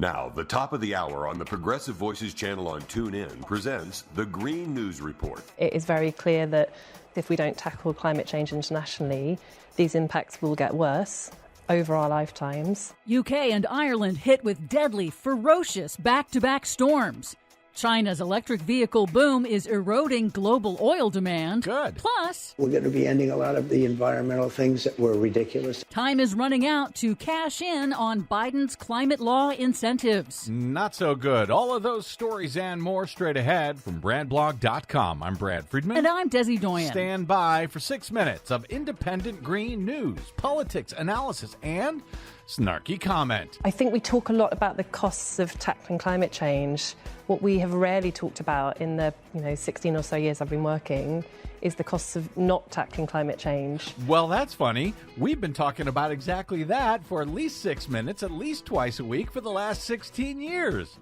Now, the top of the hour on the Progressive Voices channel on TuneIn presents the Green News Report. It is very clear that if we don't tackle climate change internationally, these impacts will get worse over our lifetimes. UK and Ireland hit with deadly, ferocious back-to-back storms. China's electric vehicle boom is eroding global oil demand. Good. Plus, we're going to be ending a lot of the environmental things that were ridiculous. Time is running out to cash in on Biden's climate law incentives. Not so good. All of those stories and more straight ahead from BradBlog.com. I'm Brad Friedman. And I'm Desi Doyen. Stand by for 6 minutes of independent green news, politics, analysis, and snarky comment. I think we talk a lot about the costs of tackling climate change. What we have rarely talked about in the 16 or so years I've been working is the costs of not tackling climate change. Well, that's funny. We've been talking about exactly that for at least 6 minutes, at least twice a week for the last 16 years.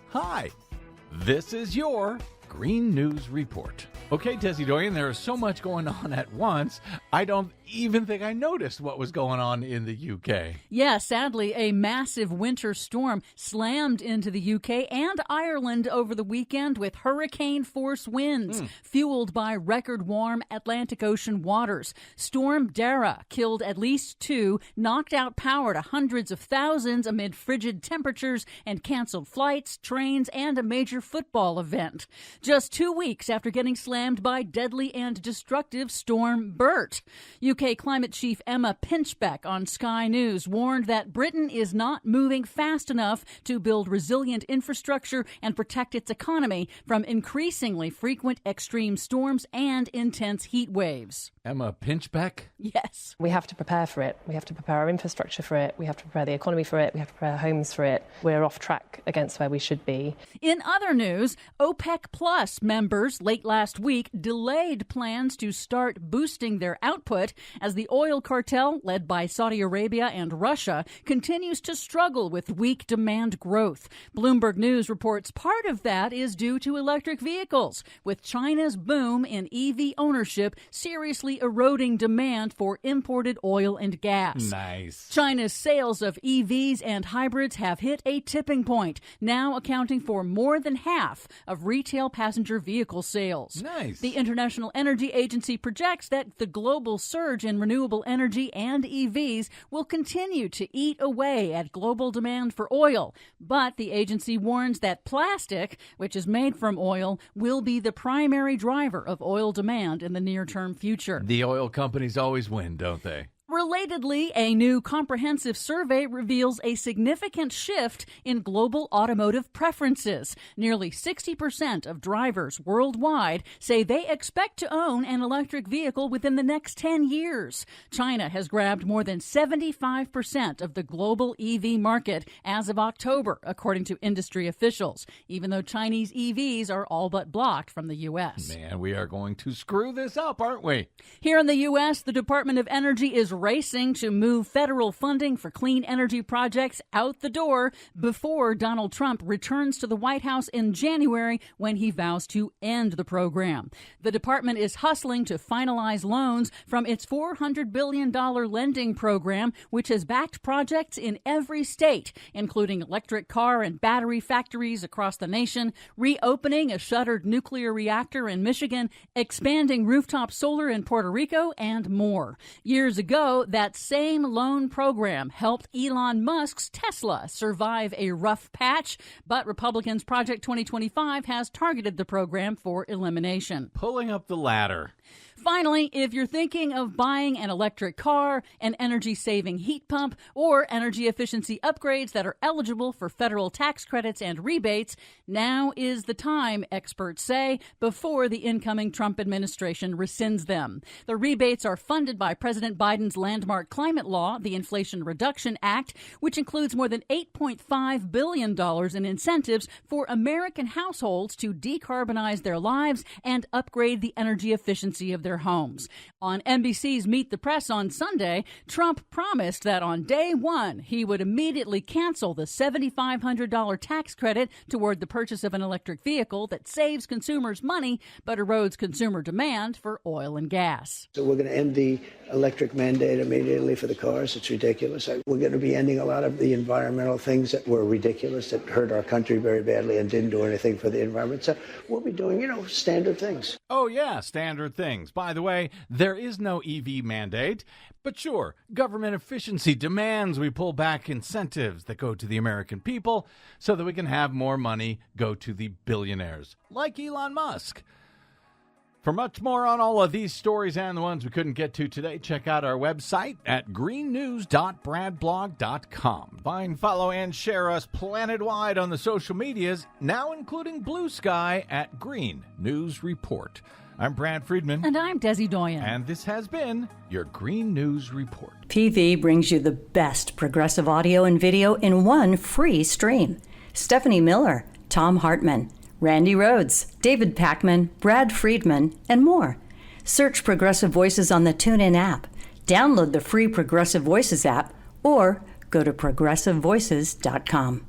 Hi, this is your Green News Report. Okay, Desi Doyen, there is so much going on at once, I don't even think I noticed what was going on in the UK. Yeah, sadly, a massive winter storm slammed into the UK and Ireland over the weekend with hurricane-force winds, fueled by record-warm Atlantic Ocean waters. Storm Dara killed at least 2, knocked out power to hundreds of thousands amid frigid temperatures, and canceled flights, trains, and a major football event. Just 2 weeks after getting slammed by deadly and destructive Storm Bert. UK climate chief Emma Pinchbeck on Sky News warned that Britain is not moving fast enough to build resilient infrastructure and protect its economy from increasingly frequent extreme storms and intense heat waves. Emma Pinchbeck? Yes. We have to prepare for it. We have to prepare our infrastructure for it. We have to prepare the economy for it. We have to prepare our homes for it. We're off track against where we should be. In other news, OPEC Plus members late last week delayed plans to start boosting their output as the oil cartel, led by Saudi Arabia and Russia, continues to struggle with weak demand growth. Bloomberg News reports part of that is due to electric vehicles, with China's boom in EV ownership seriously eroding demand for imported oil and gas. Nice. China's sales of EVs and hybrids have hit a tipping point, now accounting for more than half of retail passenger vehicle sales. Nice. The International Energy Agency projects that the global surge in renewable energy and EVs will continue to eat away at global demand for oil. But the agency warns that plastic, which is made from oil, will be the primary driver of oil demand in the near-term future. The oil companies always win, don't they? Relatedly, a new comprehensive survey reveals a significant shift in global automotive preferences. Nearly 60% of drivers worldwide say they expect to own an electric vehicle within the next 10 years. China has grabbed more than 75% of the global EV market as of October, according to industry officials, even though Chinese EVs are all but blocked from the U.S. Man, we are going to screw this up, aren't we? Here in the U.S., the Department of Energy is racing to move federal funding for clean energy projects out the door before Donald Trump returns to the White House in January when he vows to end the program. The department is hustling to finalize loans from its $400 billion lending program, which has backed projects in every state, including electric car and battery factories across the nation, reopening a shuttered nuclear reactor in Michigan, expanding rooftop solar in Puerto Rico, and more. Years ago, that same loan program helped Elon Musk's Tesla survive a rough patch, but Republicans' Project 2025 has targeted the program for elimination. Pulling up the ladder. Finally, if you're thinking of buying an electric car, an energy-saving heat pump, or energy efficiency upgrades that are eligible for federal tax credits and rebates, now is the time, experts say, before the incoming Trump administration rescinds them. The rebates are funded by President Biden's landmark climate law, the Inflation Reduction Act, which includes more than $8.5 billion in incentives for American households to decarbonize their lives and upgrade the energy efficiency of their homes. On NBC's Meet the Press on Sunday, Trump promised that on day one, he would immediately cancel the $7,500 tax credit toward the purchase of an electric vehicle that saves consumers money but erodes consumer demand for oil and gas. So we're going to end the electric mandate mandate immediately for the cars. It's ridiculous. We're going to be ending a lot of the environmental things that were ridiculous, that hurt our country very badly and didn't do anything for the environment. So we'll be doing, standard things. Oh, yeah, standard things. By the way, there is no EV mandate. But sure, government efficiency demands we pull back incentives that go to the American people so that we can have more money go to the billionaires, like Elon Musk. For much more on all of these stories and the ones we couldn't get to today, check out our website at greennews.bradblog.com. Find, follow, and share us planet-wide on the social medias, now including Blue Sky at Green News Report. I'm Brad Friedman. And I'm Desi Doyen. And this has been your Green News Report. PV brings you the best progressive audio and video in one free stream. Stephanie Miller, Tom Hartman, Randy Rhodes, David Packman, Brad Friedman, and more. Search Progressive Voices on the TuneIn app. Download the free Progressive Voices app or go to progressivevoices.com.